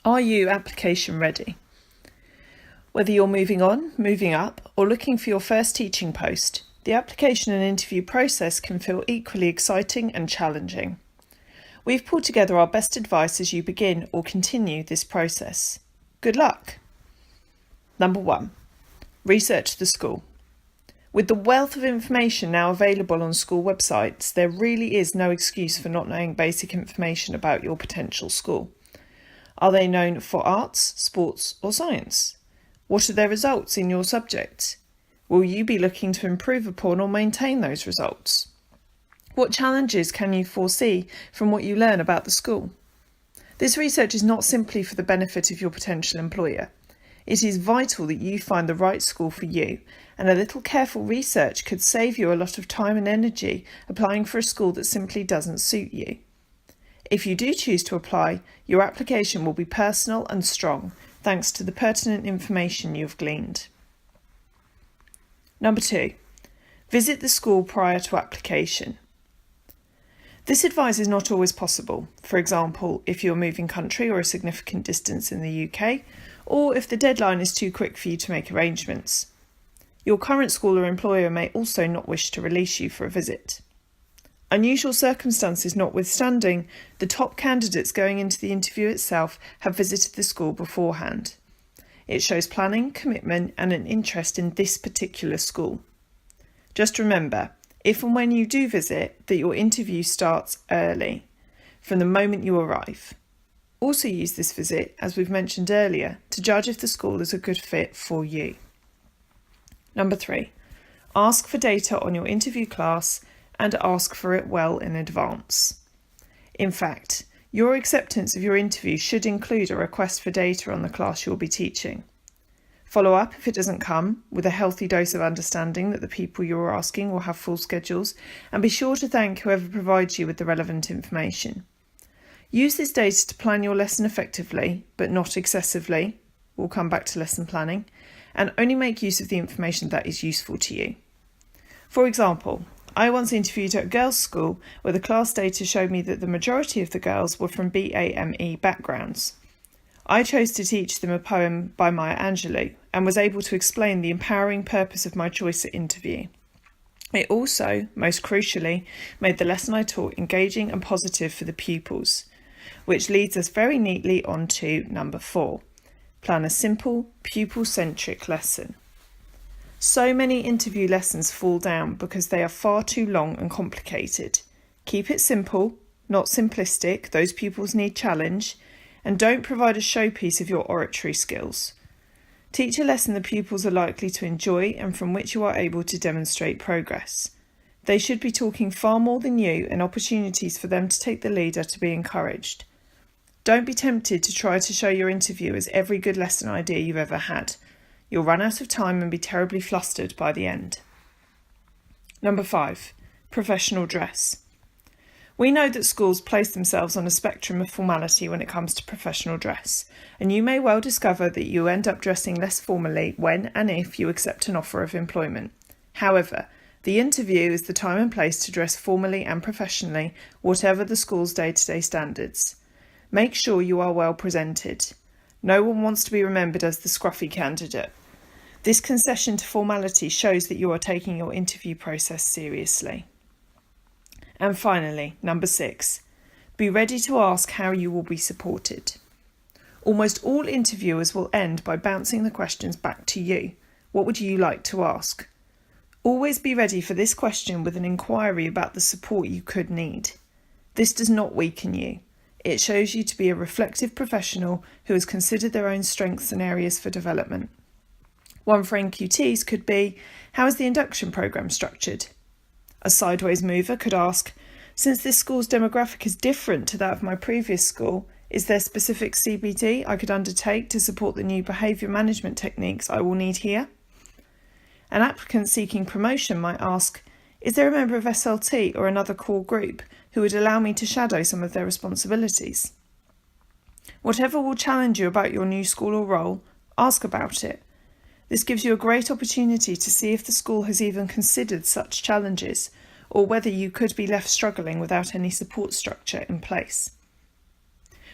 Are you application ready? Whether you're moving on, moving up, or looking for your first teaching post, the application and interview process can feel equally exciting and challenging. We've pulled together our best advice as you begin or continue this process. Good luck! Number 1. Research the school. With the wealth of information now available on school websites, there really is no excuse for not knowing basic information about your potential school. Are they known for arts, sports, or science? What are their results in your subject? Will you be looking to improve upon or maintain those results? What challenges can you foresee from what you learn about the school? This research is not simply for the benefit of your potential employer. It is vital that you find the right school for you, and a little careful research could save you a lot of time and energy applying for a school that simply doesn't suit you. If you do choose to apply, your application will be personal and strong, thanks to the pertinent information you have gleaned. Number 2. Visit the school prior to application. This advice is not always possible. For example, if you're moving country or a significant distance in the UK, or if the deadline is too quick for you to make arrangements. Your current school or employer may also not wish to release you for a visit. Unusual circumstances notwithstanding, the top candidates going into the interview itself have visited the school beforehand. It shows planning, commitment, and an interest in this particular school. Just remember, if and when you do visit, that your interview starts early, from the moment you arrive. Also use this visit, as we've mentioned earlier, to judge if the school is a good fit for you. Number 3. Ask for data on your interview class and ask for it well in advance. In fact, your acceptance of your interview should include a request for data on the class you'll be teaching. Follow up if it doesn't come, with a healthy dose of understanding that the people you are asking will have full schedules, and be sure to thank whoever provides you with the relevant information. Use this data to plan your lesson effectively, but not excessively. We'll come back to lesson planning, and only make use of the information that is useful to you. For example, I once interviewed at a girls' school where the class data showed me that the majority of the girls were from BAME backgrounds. I chose to teach them a poem by Maya Angelou and was able to explain the empowering purpose of my choice at interview. It also, most crucially, made the lesson I taught engaging and positive for the pupils, which leads us very neatly on to number 4. Plan a simple, pupil-centric lesson. So many interview lessons fall down because they are far too long and complicated. Keep it simple, not simplistic, those pupils need challenge, and don't provide a showpiece of your oratory skills. Teach a lesson the pupils are likely to enjoy and from which you are able to demonstrate progress. They should be talking far more than you, and opportunities for them to take the lead are to be encouraged. Don't be tempted to try to show your interviewers every good lesson idea you've ever had. You'll run out of time and be terribly flustered by the end. Number 5. Professional dress. We know that schools place themselves on a spectrum of formality when it comes to professional dress, and you may well discover that you end up dressing less formally when and if you accept an offer of employment. However, the interview is the time and place to dress formally and professionally, whatever the school's day-to-day standards. Make sure you are well presented. No one wants to be remembered as the scruffy candidate. This concession to formality shows that you are taking your interview process seriously. And finally, number 6, be ready to ask how you will be supported. Almost all interviewers will end by bouncing the questions back to you. What would you like to ask? Always be ready for this question with an inquiry about the support you could need. This does not weaken you. It shows you to be a reflective professional who has considered their own strengths and areas for development. One for NQTs could be, how is the induction programme structured? A sideways mover could ask, since this school's demographic is different to that of my previous school, is there specific CBD I could undertake to support the new behaviour management techniques I will need here? An applicant seeking promotion might ask, is there a member of SLT or another core group who would allow me to shadow some of their responsibilities? Whatever will challenge you about your new school or role, ask about it. This gives you a great opportunity to see if the school has even considered such challenges, or whether you could be left struggling without any support structure in place.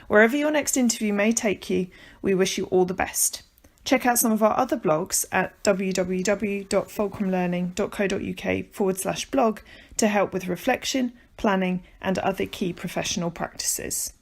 Wherever your next interview may take you, we wish you all the best. Check out some of our other blogs at www.fulcrumlearning.co.uk/blog to help with reflection, planning, and other key professional practices.